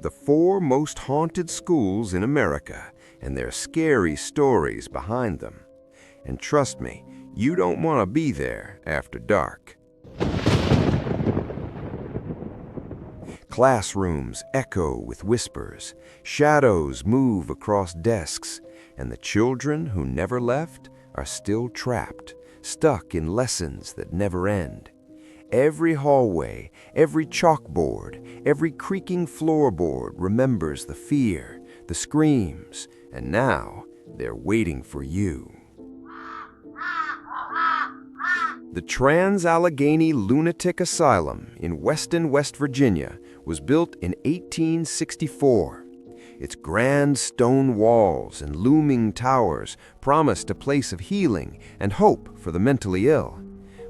the 4 most haunted schools in America, and their scary stories behind them. And trust me, you don't want to be there after dark. Classrooms echo with whispers, shadows move across desks, and the children who never left are still trapped, stuck in lessons that never end. Every hallway, every chalkboard, every creaking floorboard remembers the fear, the screams, and now they're waiting for you. The Trans-Allegheny Lunatic Asylum in Weston, West Virginia was built in 1864. Its grand stone walls and looming towers promised a place of healing and hope for the mentally ill.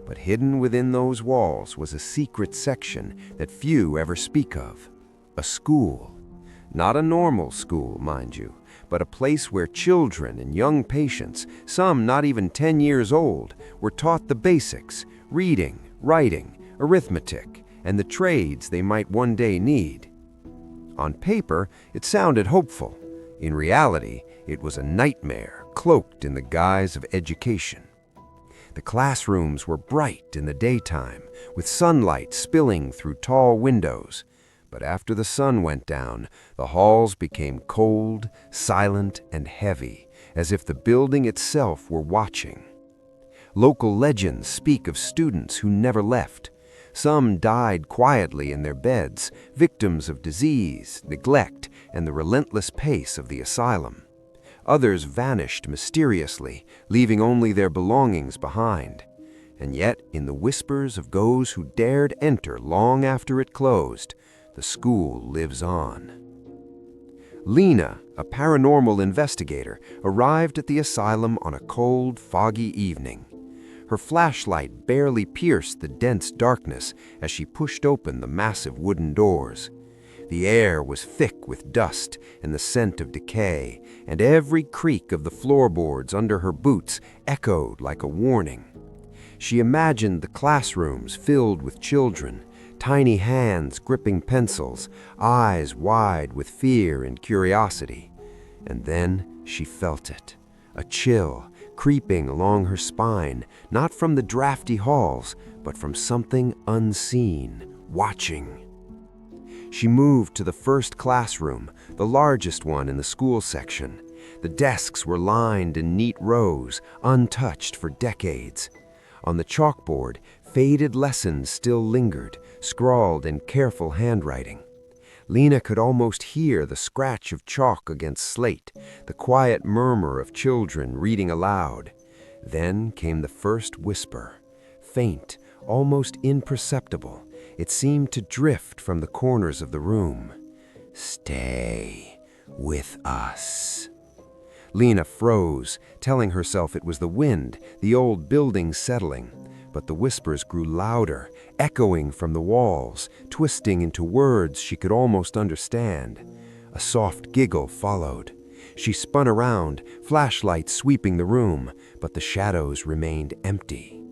But hidden within those walls was a secret section that few ever speak of. A school. Not a normal school, mind you, but a place where children and young patients, some not even 10 years old, were taught the basics: reading, writing, arithmetic, and the trades they might one day need. On paper, it sounded hopeful. In reality, it was a nightmare cloaked in the guise of education. The classrooms were bright in the daytime, with sunlight spilling through tall windows. But after the sun went down, the halls became cold, silent, and heavy, as if the building itself were watching. Local legends speak of students who never left. Some died quietly in their beds, victims of disease, neglect, and the relentless pace of the asylum. Others vanished mysteriously, leaving only their belongings behind. And yet, in the whispers of those who dared enter long after it closed, the school lives on. Lena, a paranormal investigator, arrived at the asylum on a cold, foggy evening. Her flashlight barely pierced the dense darkness as she pushed open the massive wooden doors. The air was thick with dust and the scent of decay, and every creak of the floorboards under her boots echoed like a warning. She imagined the classrooms filled with children, tiny hands gripping pencils, eyes wide with fear and curiosity. And then she felt it, a chill creeping along her spine, not from the drafty halls, but from something unseen, watching. She moved to the first classroom, the largest one in the school section. The desks were lined in neat rows, untouched for decades. On the chalkboard, faded lessons still lingered, scrawled in careful handwriting. Lena could almost hear the scratch of chalk against slate, the quiet murmur of children reading aloud. Then came the first whisper, faint, almost imperceptible. It seemed to drift from the corners of the room. "Stay with us." Lena froze, telling herself it was the wind, the old building settling. But the whispers grew louder, echoing from the walls, twisting into words she could almost understand. A soft giggle followed. She spun around, flashlight sweeping the room, but the shadows remained empty.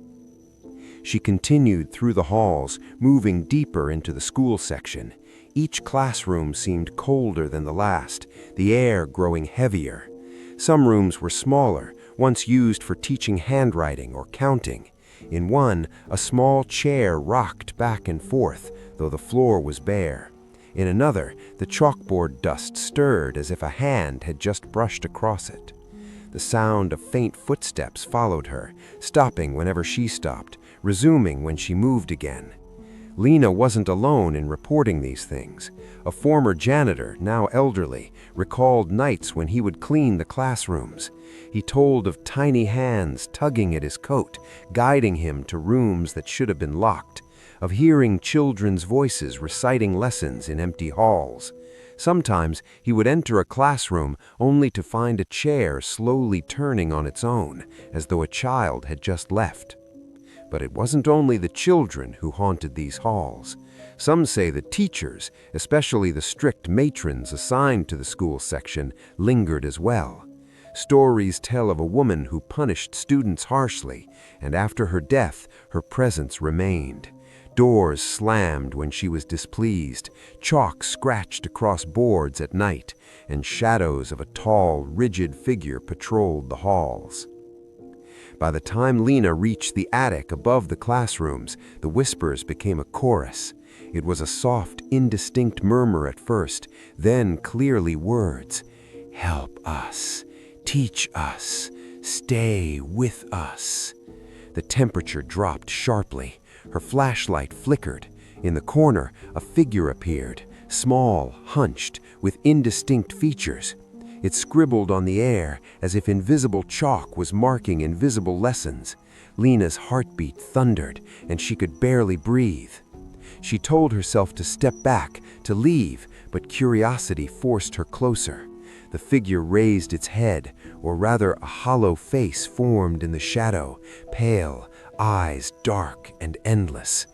She continued through the halls, moving deeper into the school section. Each classroom seemed colder than the last, the air growing heavier. Some rooms were smaller, once used for teaching handwriting or counting. In one, a small chair rocked back and forth, though the floor was bare. In another, the chalkboard dust stirred as if a hand had just brushed across it. The sound of faint footsteps followed her, stopping whenever she stopped, resuming when she moved again. Lena wasn't alone in reporting these things. A former janitor, now elderly, recalled nights when he would clean the classrooms. He told of tiny hands tugging at his coat, guiding him to rooms that should have been locked, of hearing children's voices reciting lessons in empty halls. Sometimes he would enter a classroom only to find a chair slowly turning on its own, as though a child had just left. But it wasn't only the children who haunted these halls. Some say the teachers, especially the strict matrons assigned to the school section, lingered as well. Stories tell of a woman who punished students harshly, and after her death, her presence remained. Doors slammed when she was displeased, chalk scratched across boards at night, and shadows of a tall, rigid figure patrolled the halls. By the time Lena reached the attic above the classrooms, the whispers became a chorus. It was a soft, indistinct murmur at first, then clearly words. "Help us. Teach us. Stay with us." The temperature dropped sharply. Her flashlight flickered. In the corner, a figure appeared, small, hunched, with indistinct features. It scribbled on the air as if invisible chalk was marking invisible lessons. Lena's heartbeat thundered, and she could barely breathe. She told herself to step back, to leave, but curiosity forced her closer. The figure raised its head, or rather a hollow face formed in the shadow, pale, eyes dark and endless.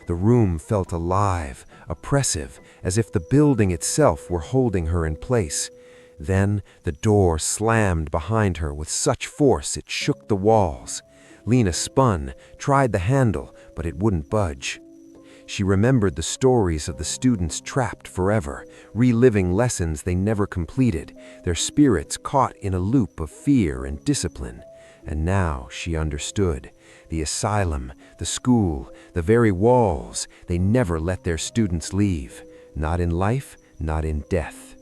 The room felt alive, oppressive, as if the building itself were holding her in place. Then the door slammed behind her with such force it shook the walls. Lena spun, tried the handle, but it wouldn't budge. She remembered the stories of the students trapped forever, reliving lessons they never completed, their spirits caught in a loop of fear and discipline. And now she understood. The asylum, the school, the very walls, they never let their students leave. Not in life, not in death.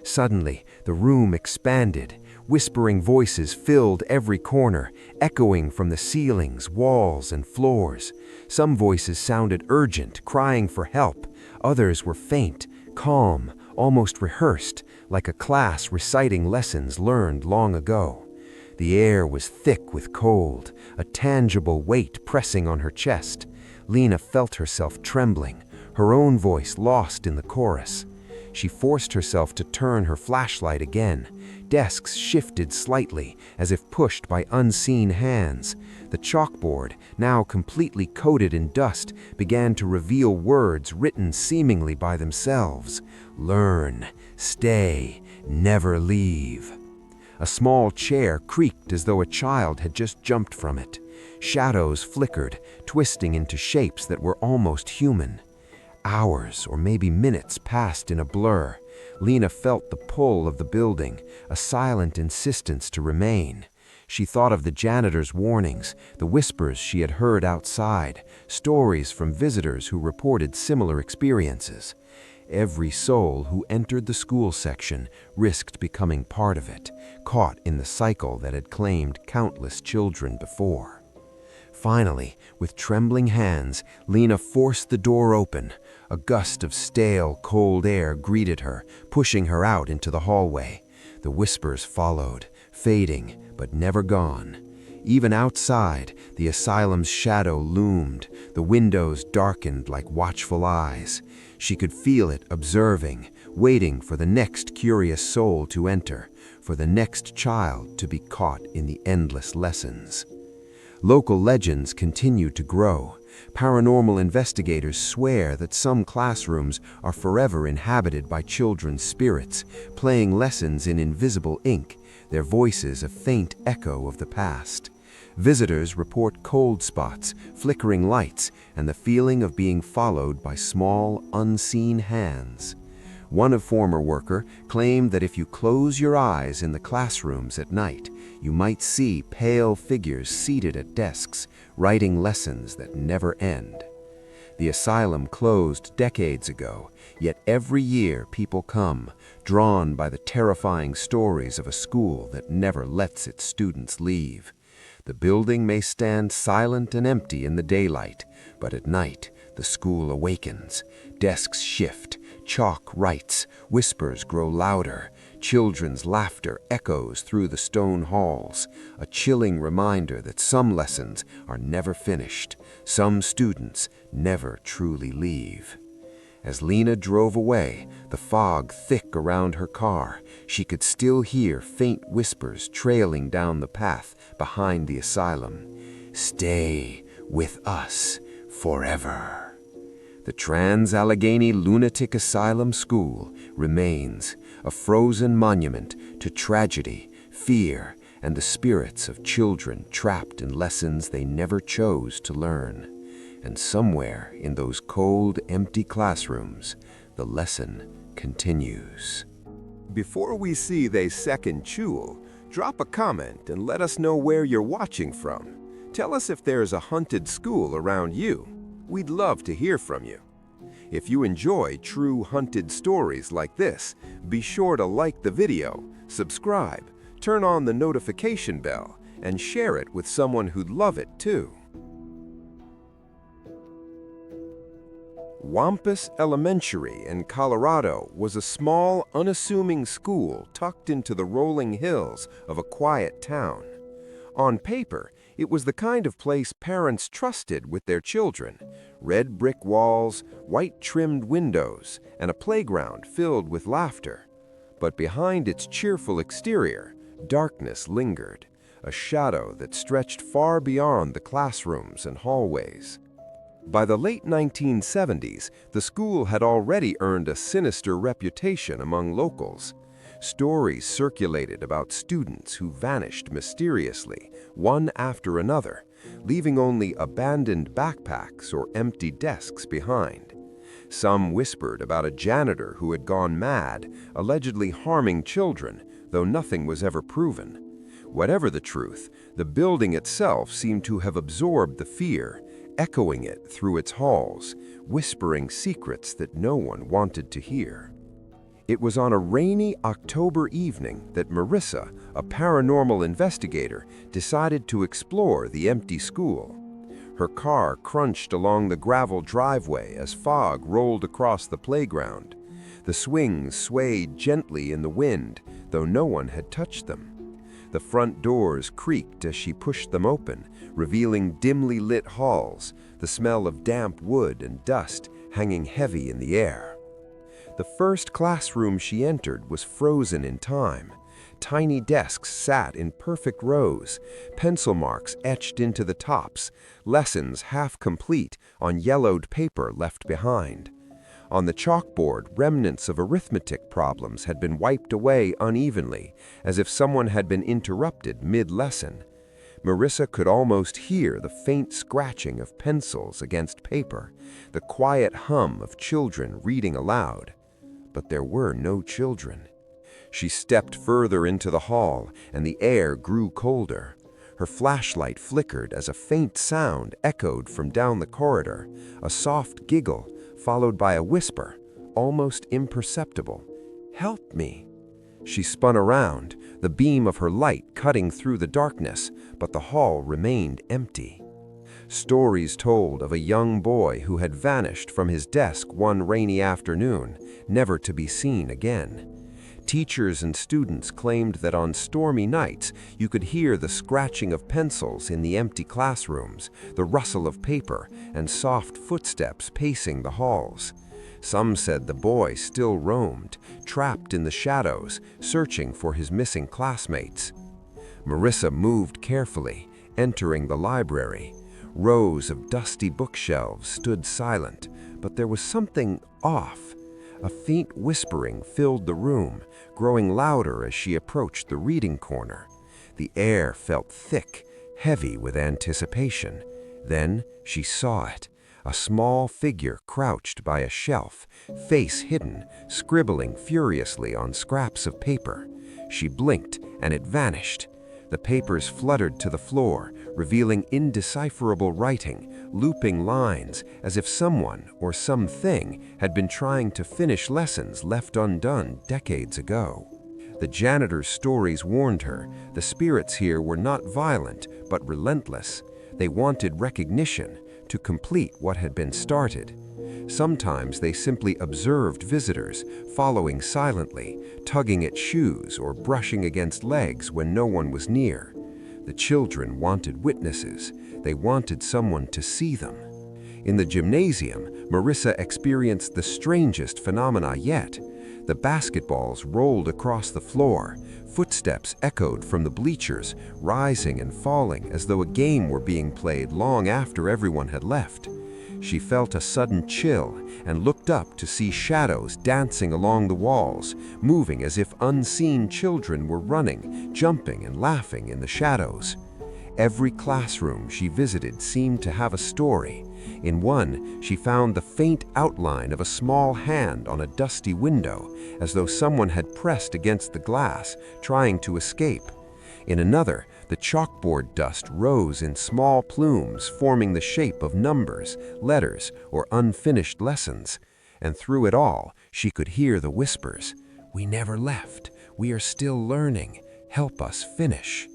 Suddenly, the room expanded. Whispering voices filled every corner, echoing from the ceilings, walls, and floors. Some voices sounded urgent, crying for help. Others were faint, calm, almost rehearsed, like a class reciting lessons learned long ago. The air was thick with cold, a tangible weight pressing on her chest. Lena felt herself trembling, her own voice lost in the chorus. She forced herself to turn her flashlight again. Desks shifted slightly, as if pushed by unseen hands. The chalkboard, now completely coated in dust, began to reveal words written seemingly by themselves. Learn, stay, never leave. A small chair creaked as though a child had just jumped from it. Shadows flickered, twisting into shapes that were almost human. Hours or maybe minutes passed in a blur. Lena felt the pull of the building, a silent insistence to remain. She thought of the janitor's warnings, the whispers she had heard outside, stories from visitors who reported similar experiences. Every soul who entered the school section risked becoming part of it, caught in the cycle that had claimed countless children before. Finally, with trembling hands, Lena forced the door open. A gust of stale, cold air greeted her, pushing her out into the hallway. The whispers followed, fading, but never gone. Even outside, the asylum's shadow loomed, the windows darkened like watchful eyes. She could feel it observing, waiting for the next curious soul to enter, for the next child to be caught in the endless lessons. Local legends continue to grow. Paranormal investigators swear that some classrooms are forever inhabited by children's spirits, playing lessons in invisible ink, their voices a faint echo of the past. Visitors report cold spots, flickering lights, and the feeling of being followed by small, unseen hands. One former worker claimed that if you close your eyes in the classrooms at night, you might see pale figures seated at desks, writing lessons that never end. The asylum closed decades ago, yet every year people come, drawn by the terrifying stories of a school that never lets its students leave. The building may stand silent and empty in the daylight, but at night the school awakens. Desks shift, chalk writes, whispers grow louder, children's laughter echoes through the stone halls, a chilling reminder that some lessons are never finished, some students never truly leave. As Lena drove away, the fog thick around her car, she could still hear faint whispers trailing down the path behind the asylum. Stay with us forever. The Trans-Allegheny Lunatic Asylum School remains a frozen monument to tragedy, fear, and the spirits of children trapped in lessons they never chose to learn. And somewhere in those cold, empty classrooms, the lesson continues. Before we see the second jewel, drop a comment and let us know where you're watching from. Tell us if there's a haunted school around you. We'd love to hear from you. If you enjoy true haunted stories like this, be sure to like the video, subscribe, turn on the notification bell, and share it with someone who'd love it too. Wampus Elementary in Colorado was a small, unassuming school tucked into the rolling hills of a quiet town. On paper, it was the kind of place parents trusted with their children. Red brick walls, white-trimmed windows, and a playground filled with laughter. But behind its cheerful exterior, darkness lingered, a shadow that stretched far beyond the classrooms and hallways. By the late 1970s, the school had already earned a sinister reputation among locals. Stories circulated about students who vanished mysteriously, one after another, leaving only abandoned backpacks or empty desks behind. Some whispered about a janitor who had gone mad, allegedly harming children, though nothing was ever proven. Whatever the truth, the building itself seemed to have absorbed the fear, echoing it through its halls, whispering secrets that no one wanted to hear. It was on a rainy October evening that Marissa, a paranormal investigator, decided to explore the empty school. Her car crunched along the gravel driveway as fog rolled across the playground. The swings swayed gently in the wind, though no one had touched them. The front doors creaked as she pushed them open, revealing dimly lit halls, the smell of damp wood and dust hanging heavy in the air. The first classroom she entered was frozen in time. Tiny desks sat in perfect rows, pencil marks etched into the tops, lessons half complete on yellowed paper left behind. On the chalkboard, remnants of arithmetic problems had been wiped away unevenly, as if someone had been interrupted mid-lesson. Marissa could almost hear the faint scratching of pencils against paper, the quiet hum of children reading aloud. But there were no children. She stepped further into the hall, and the air grew colder. Her flashlight flickered as a faint sound echoed from down the corridor, a soft giggle, followed by a whisper, almost imperceptible. "Help me." She spun around, the beam of her light cutting through the darkness, but the hall remained empty. Stories told of a young boy who had vanished from his desk one rainy afternoon, never to be seen again. Teachers and students claimed that on stormy nights you could hear the scratching of pencils in the empty classrooms, the rustle of paper, and soft footsteps pacing the halls. Some said the boy still roamed, trapped in the shadows, searching for his missing classmates. Marissa moved carefully, entering the library. Rows of dusty bookshelves stood silent, but there was something off. A faint whispering filled the room, growing louder as she approached the reading corner. The air felt thick, heavy with anticipation. Then she saw it, a small figure crouched by a shelf, face hidden, scribbling furiously on scraps of paper. She blinked, and it vanished. The papers fluttered to the floor, revealing indecipherable writing, looping lines, as if someone or something had been trying to finish lessons left undone decades ago. The janitor's stories warned her. The spirits here were not violent, but relentless. They wanted recognition, to complete what had been started. Sometimes they simply observed visitors, following silently, tugging at shoes or brushing against legs when no one was near. The children wanted witnesses. They wanted someone to see them. In the gymnasium, Marissa experienced the strangest phenomena yet. The basketballs rolled across the floor. Footsteps echoed from the bleachers, rising and falling as though a game were being played long after everyone had left. She felt a sudden chill and looked up to see shadows dancing along the walls, moving as if unseen children were running, jumping and laughing in the shadows. Every classroom she visited seemed to have a story. In one, she found the faint outline of a small hand on a dusty window, as though someone had pressed against the glass, trying to escape. In another, the chalkboard dust rose in small plumes, forming the shape of numbers, letters, or unfinished lessons. And through it all, she could hear the whispers, "We never left. We are still learning. Help us finish."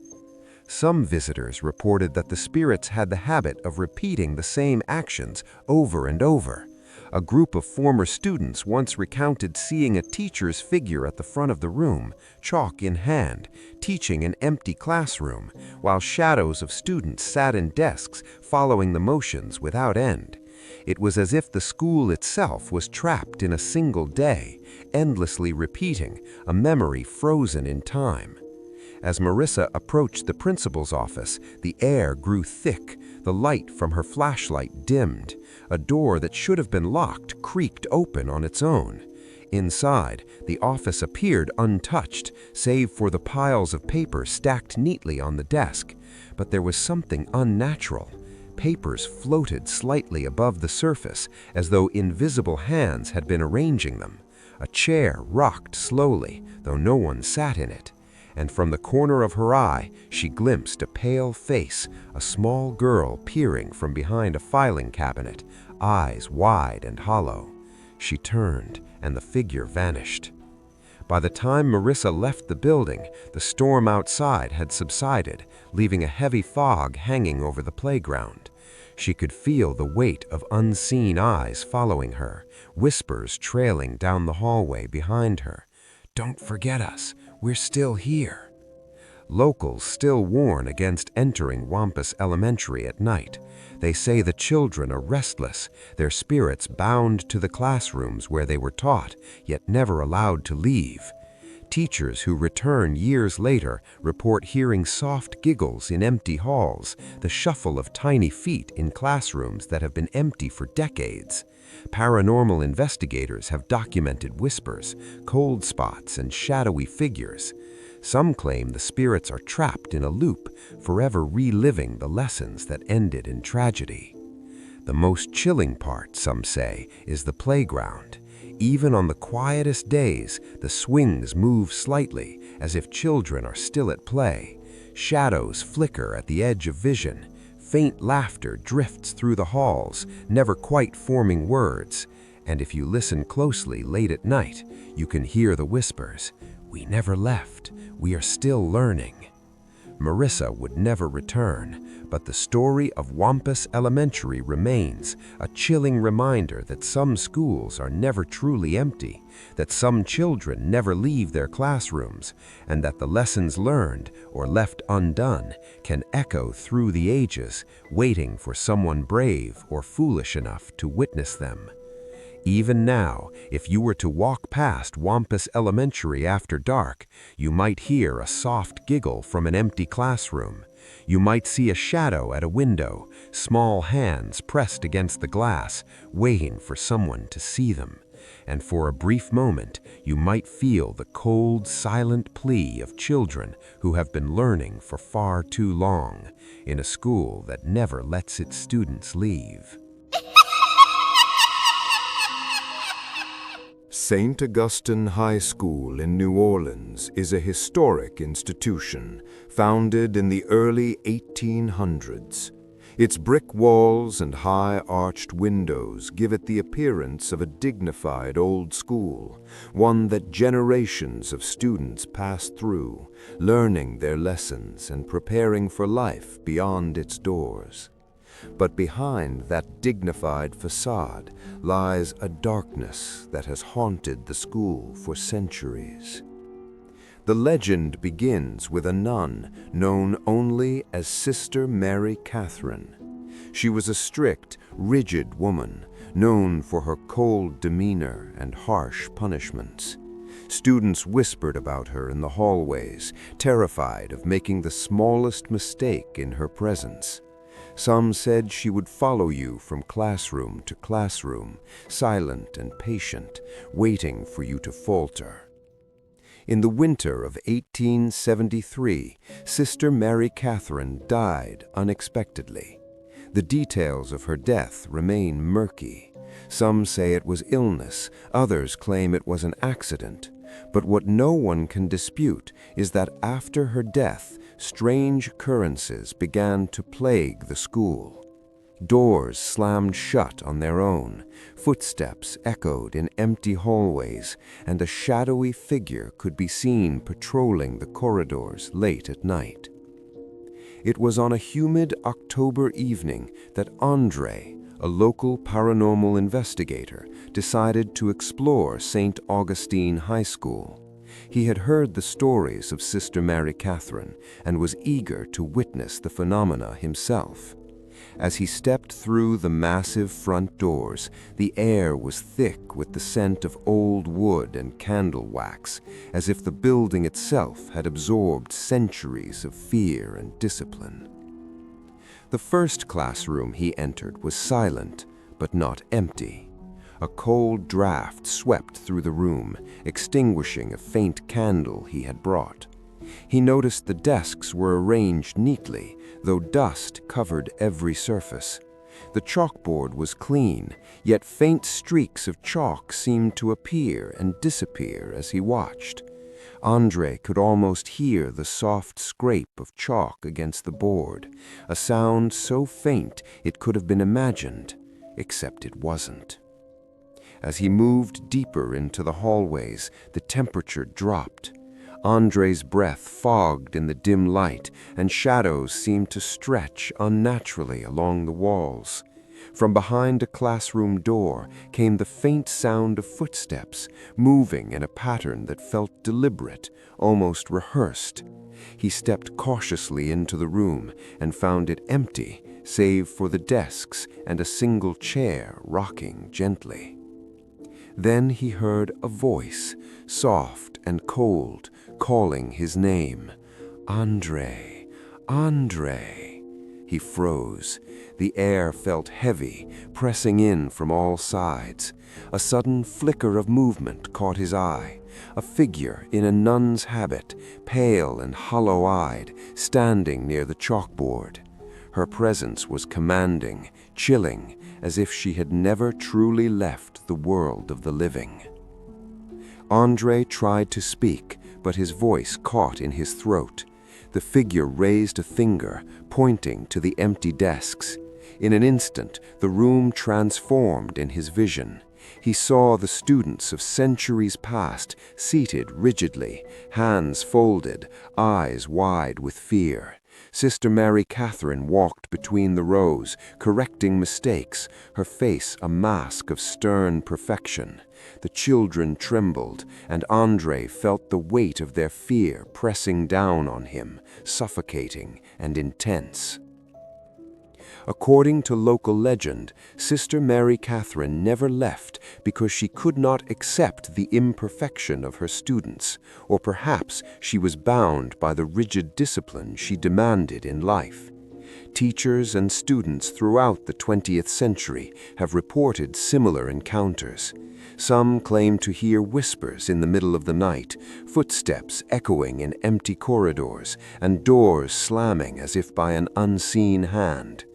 Some visitors reported that the spirits had the habit of repeating the same actions over and over. A group of former students once recounted seeing a teacher's figure at the front of the room, chalk in hand, teaching an empty classroom, while shadows of students sat in desks following the motions without end. It was as if the school itself was trapped in a single day, endlessly repeating, a memory frozen in time. As Marissa approached the principal's office, the air grew thick, the light from her flashlight dimmed. A door that should have been locked creaked open on its own. Inside, the office appeared untouched, save for the piles of paper stacked neatly on the desk. But there was something unnatural. Papers floated slightly above the surface, as though invisible hands had been arranging them. A chair rocked slowly, though no one sat in it. And from the corner of her eye, she glimpsed a pale face, a small girl peering from behind a filing cabinet, eyes wide and hollow. She turned, and the figure vanished. By the time Marissa left the building, the storm outside had subsided, leaving a heavy fog hanging over the playground. She could feel the weight of unseen eyes following her, whispers trailing down the hallway behind her. "Don't forget us. We're still here." Locals still warn against entering Wampus Elementary at night. They say the children are restless, their spirits bound to the classrooms where they were taught, yet never allowed to leave. Teachers who return years later report hearing soft giggles in empty halls, the shuffle of tiny feet in classrooms that have been empty for decades. Paranormal investigators have documented whispers, cold spots, and shadowy figures. Some claim the spirits are trapped in a loop, forever reliving the lessons that ended in tragedy. The most chilling part, some say, is the playground. Even on the quietest days, the swings move slightly, as if children are still at play. Shadows flicker at the edge of vision. Faint laughter drifts through the halls, never quite forming words. And if you listen closely late at night, you can hear the whispers, "We never left. We are still learning." Marissa would never return, but the story of Wampus Elementary remains, a chilling reminder that some schools are never truly empty, that some children never leave their classrooms, and that the lessons learned or left undone can echo through the ages, waiting for someone brave or foolish enough to witness them. Even now, if you were to walk past Wampus Elementary after dark, you might hear a soft giggle from an empty classroom. You might see a shadow at a window, small hands pressed against the glass, waiting for someone to see them. And for a brief moment, you might feel the cold, silent plea of children who have been learning for far too long, in a school that never lets its students leave. St. Augustine High School in New Orleans is a historic institution founded in the early 1800s. Its brick walls and high arched windows give it the appearance of a dignified old school, one that generations of students pass through, learning their lessons and preparing for life beyond its doors. But behind that dignified facade lies a darkness that has haunted the school for centuries. The legend begins with a nun known only as Sister Mary Catherine. She was a strict, rigid woman, known for her cold demeanor and harsh punishments. Students whispered about her in the hallways, terrified of making the smallest mistake in her presence. Some said she would follow you from classroom to classroom, silent and patient, waiting for you to falter. In the winter of 1873, Sister Mary Catherine died unexpectedly. The details of her death remain murky. Some say it was illness, others claim it was an accident. But what no one can dispute is that after her death, strange occurrences began to plague the school. Doors slammed shut on their own, footsteps echoed in empty hallways, and a shadowy figure could be seen patrolling the corridors late at night. It was on a humid October evening that Andre, a local paranormal investigator, decided to explore St. Augustine High School. He had heard the stories of Sister Mary Catherine and was eager to witness the phenomena himself. As he stepped through the massive front doors, the air was thick with the scent of old wood and candle wax, as if the building itself had absorbed centuries of fear and discipline. The first classroom he entered was silent, but not empty. A cold draft swept through the room, extinguishing a faint candle he had brought. He noticed the desks were arranged neatly, though dust covered every surface. The chalkboard was clean, yet faint streaks of chalk seemed to appear and disappear as he watched. Andre could almost hear the soft scrape of chalk against the board, a sound so faint it could have been imagined, except it wasn't. As he moved deeper into the hallways, the temperature dropped. Andre's breath fogged in the dim light, and shadows seemed to stretch unnaturally along the walls. From behind a classroom door came the faint sound of footsteps, moving in a pattern that felt deliberate, almost rehearsed. He stepped cautiously into the room and found it empty, save for the desks and a single chair rocking gently. Then he heard a voice, soft and cold, calling his name. Andre, Andre. He froze. The air felt heavy, pressing in from all sides. A sudden flicker of movement caught his eye. A figure in a nun's habit, pale and hollow-eyed, standing near the chalkboard. Her presence was commanding, chilling, as if she had never truly left the world of the living. Andre tried to speak, but his voice caught in his throat. The figure raised a finger, pointing to the empty desks. In an instant, the room transformed in his vision. He saw the students of centuries past, seated rigidly, hands folded, eyes wide with fear. Sister Mary Catherine walked between the rows, correcting mistakes, her face a mask of stern perfection. The children trembled, and Andre felt the weight of their fear pressing down on him, suffocating and intense. According to local legend, Sister Mary Catherine never left because she could not accept the imperfection of her students, or perhaps she was bound by the rigid discipline she demanded in life. Teachers and students throughout the 20th century have reported similar encounters. Some claim to hear whispers in the middle of the night, footsteps echoing in empty corridors, and doors slamming as if by an unseen hand.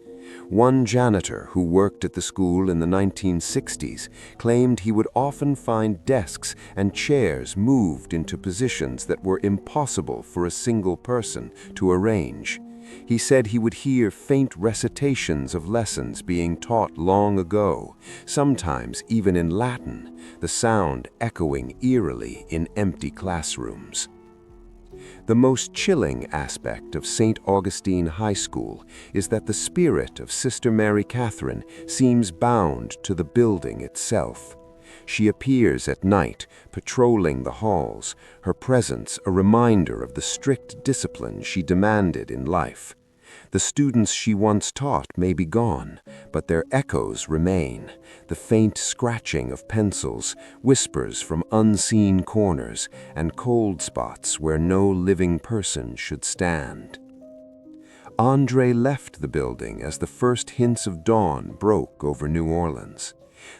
One janitor who worked at the school in the 1960s claimed he would often find desks and chairs moved into positions that were impossible for a single person to arrange. He said he would hear faint recitations of lessons being taught long ago, sometimes even in Latin, the sound echoing eerily in empty classrooms. The most chilling aspect of St. Augustine High School is that the spirit of Sister Mary Catherine seems bound to the building itself. She appears at night, patrolling the halls, her presence a reminder of the strict discipline she demanded in life. The students she once taught may be gone, but their echoes remain, the faint scratching of pencils, whispers from unseen corners, and cold spots where no living person should stand. Andre left the building as the first hints of dawn broke over New Orleans.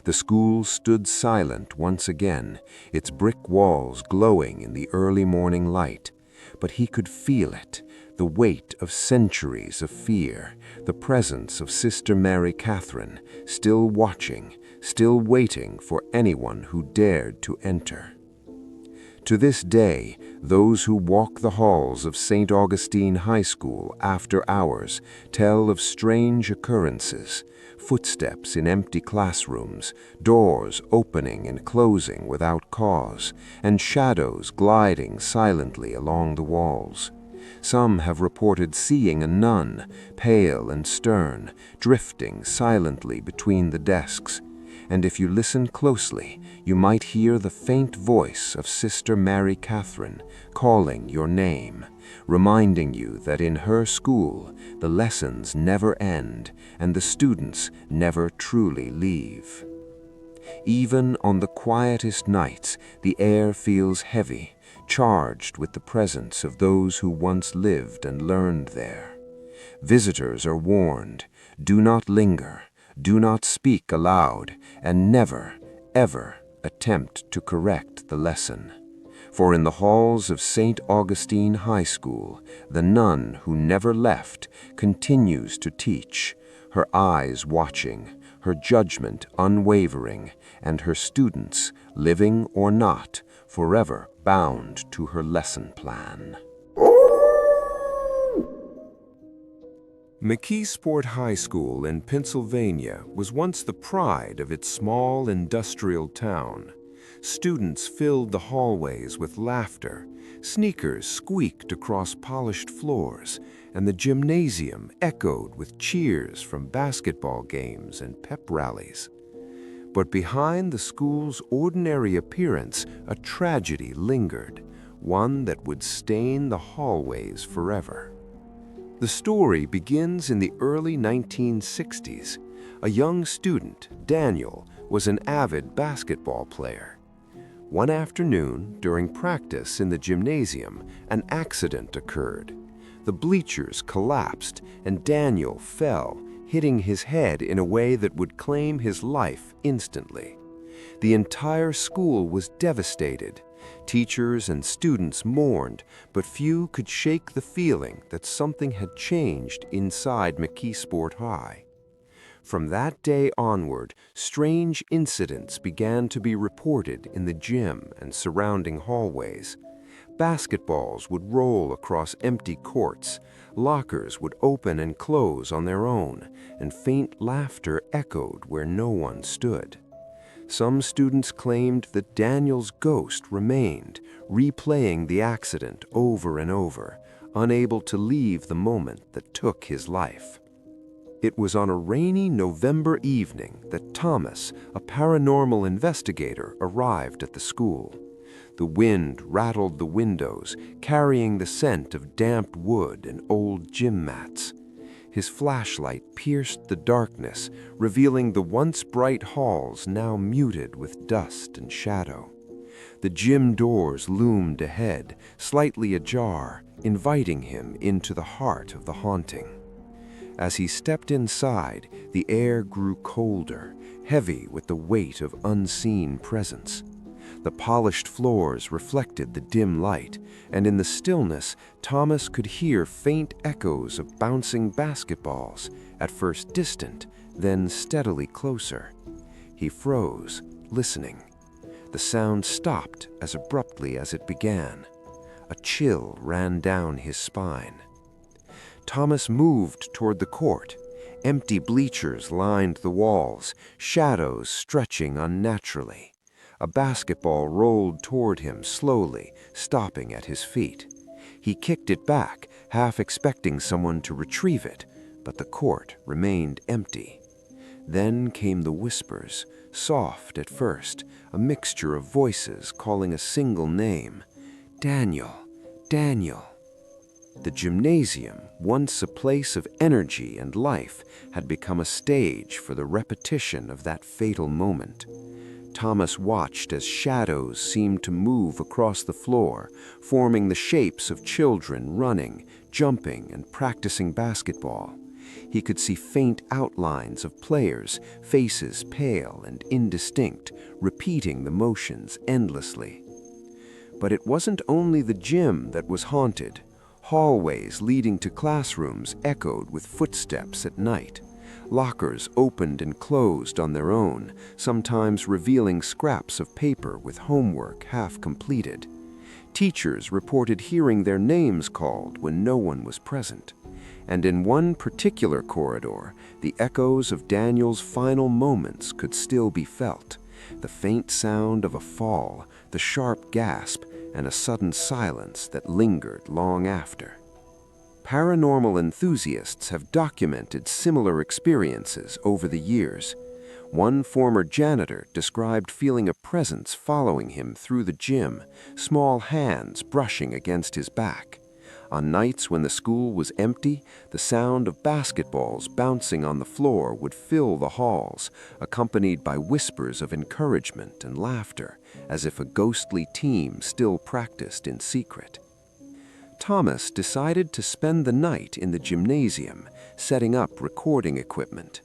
The school stood silent once again, its brick walls glowing in the early morning light. But he could feel it, the weight of centuries of fear, the presence of Sister Mary Catherine, still watching, still waiting for anyone who dared to enter. To this day, those who walk the halls of St. Augustine High School after hours tell of strange occurrences, footsteps in empty classrooms, doors opening and closing without cause, and shadows gliding silently along the walls. Some have reported seeing a nun, pale and stern, drifting silently between the desks. And if you listen closely, you might hear the faint voice of Sister Mary Catherine calling your name, reminding you that in her school the lessons never end and the students never truly leave. Even on the quietest nights, the air feels heavy, charged with the presence of those who once lived and learned there. Visitors are warned, do not linger, do not speak aloud, and never, ever attempt to correct the lesson. For in the halls of St. Augustine High School, the nun who never left continues to teach, her eyes watching, her judgment unwavering, and her students, living or not, forever bound to her lesson plan. McKeesport High School in Pennsylvania was once the pride of its small industrial town. Students filled the hallways with laughter, sneakers squeaked across polished floors, and the gymnasium echoed with cheers from basketball games and pep rallies. But behind the school's ordinary appearance, a tragedy lingered, one that would stain the hallways forever. The story begins in the early 1960s. A young student, Daniel, was an avid basketball player. One afternoon, during practice in the gymnasium, an accident occurred. The bleachers collapsed and Daniel fell, hitting his head in a way that would claim his life instantly. The entire school was devastated. Teachers and students mourned, but few could shake the feeling that something had changed inside McKeesport High. From that day onward, strange incidents began to be reported in the gym and surrounding hallways. Basketballs would roll across empty courts, lockers would open and close on their own, and faint laughter echoed where no one stood. Some students claimed that Daniel's ghost remained, replaying the accident over and over, unable to leave the moment that took his life. It was on a rainy November evening that Thomas, a paranormal investigator, arrived at the school. The wind rattled the windows, carrying the scent of damp wood and old gym mats. His flashlight pierced the darkness, revealing the once bright halls now muted with dust and shadow. The gym doors loomed ahead, slightly ajar, inviting him into the heart of the haunting. As he stepped inside, the air grew colder, heavy with the weight of unseen presence. The polished floors reflected the dim light, and in the stillness, Thomas could hear faint echoes of bouncing basketballs, at first distant, then steadily closer. He froze, listening. The sound stopped as abruptly as it began. A chill ran down his spine. Thomas moved toward the court. Empty bleachers lined the walls, shadows stretching unnaturally. A basketball rolled toward him slowly, stopping at his feet. He kicked it back, half expecting someone to retrieve it, but the court remained empty. Then came the whispers, soft at first, a mixture of voices calling a single name. Daniel, Daniel. The gymnasium, once a place of energy and life, had become a stage for the repetition of that fatal moment. Thomas watched as shadows seemed to move across the floor, forming the shapes of children running, jumping, and practicing basketball. He could see faint outlines of players, faces pale and indistinct, repeating the motions endlessly. But it wasn't only the gym that was haunted. Hallways leading to classrooms echoed with footsteps at night. Lockers opened and closed on their own, sometimes revealing scraps of paper with homework half completed. Teachers reported hearing their names called when no one was present. And in one particular corridor, the echoes of Daniel's final moments could still be felt. The faint sound of a fall, the sharp gasp, and a sudden silence that lingered long after. Paranormal enthusiasts have documented similar experiences over the years. One former janitor described feeling a presence following him through the gym, small hands brushing against his back. On nights when the school was empty, the sound of basketballs bouncing on the floor would fill the halls, accompanied by whispers of encouragement and laughter, as if a ghostly team still practiced in secret. Thomas decided to spend the night in the gymnasium, setting up recording equipment.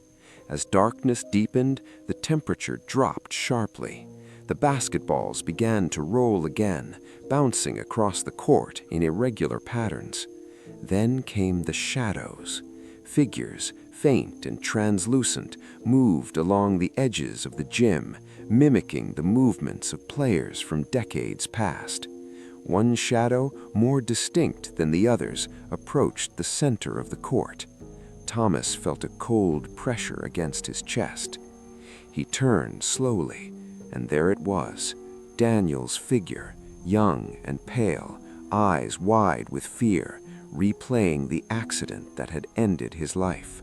As darkness deepened, the temperature dropped sharply. The basketballs began to roll again, bouncing across the court in irregular patterns. Then came the shadows. Figures, faint and translucent, moved along the edges of the gym, mimicking the movements of players from decades past. One shadow, more distinct than the others, approached the center of the court. Thomas felt a cold pressure against his chest. He turned slowly, and there it was, Daniel's figure, young and pale, eyes wide with fear, replaying the accident that had ended his life.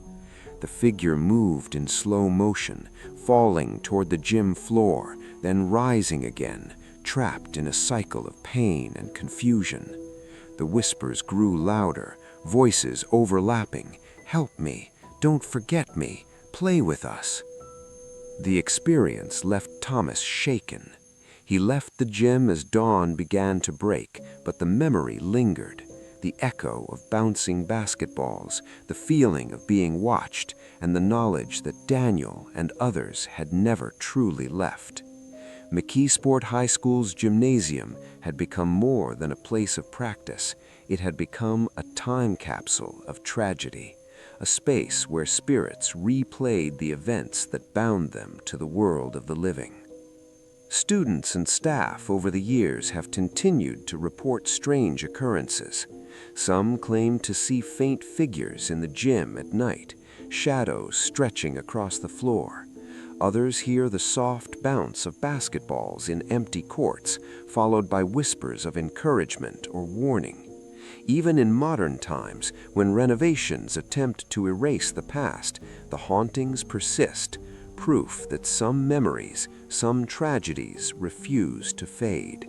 The figure moved in slow motion, falling toward the gym floor, then rising again, trapped in a cycle of pain and confusion. The whispers grew louder, voices overlapping. "Help me, don't forget me, play with us." The experience left Thomas shaken. He left the gym as dawn began to break, but the memory lingered. The echo of bouncing basketballs, the feeling of being watched, and the knowledge that Daniel and others had never truly left. McKeesport High School's gymnasium had become more than a place of practice. It had become a time capsule of tragedy, a space where spirits replayed the events that bound them to the world of the living. Students and staff over the years have continued to report strange occurrences. Some claim to see faint figures in the gym at night, shadows stretching across the floor. Others hear the soft bounce of basketballs in empty courts, followed by whispers of encouragement or warning. Even in modern times, when renovations attempt to erase the past, the hauntings persist, proof that some memories, some tragedies refuse to fade.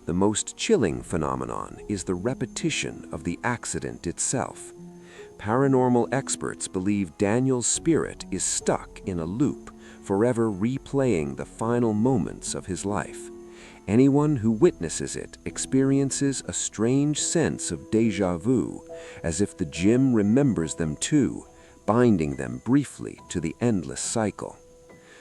The most chilling phenomenon is the repetition of the accident itself. Paranormal experts believe Daniel's spirit is stuck in a loop, forever replaying the final moments of his life. Anyone who witnesses it experiences a strange sense of déjà vu, as if the gym remembers them too, binding them briefly to the endless cycle.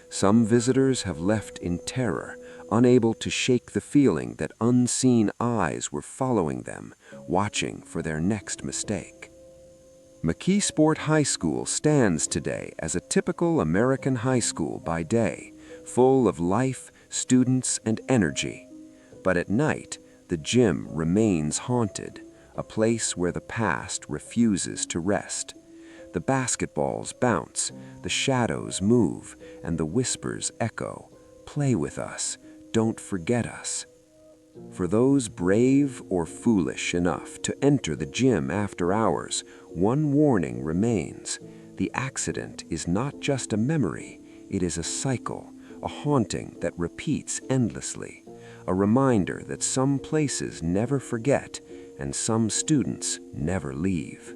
Some visitors have left in terror, unable to shake the feeling that unseen eyes were following them, watching for their next mistake. McKeesport High School stands today as a typical American high school by day, full of life, students, and energy. But at night, the gym remains haunted, a place where the past refuses to rest. The basketballs bounce, the shadows move, and the whispers echo, "Play with us, don't forget us." For those brave or foolish enough to enter the gym after hours, one warning remains. The accident is not just a memory, it is a cycle, a haunting that repeats endlessly, a reminder that some places never forget and some students never leave.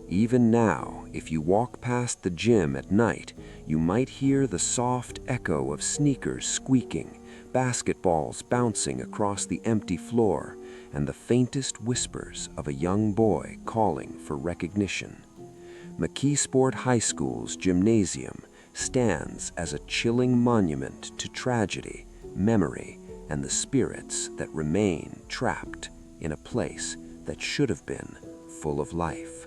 Even now, if you walk past the gym at night, you might hear the soft echo of sneakers squeaking, basketballs bouncing across the empty floor, and the faintest whispers of a young boy calling for recognition. McKeesport High School's gymnasium stands as a chilling monument to tragedy, memory, and the spirits that remain trapped in a place that should have been full of life.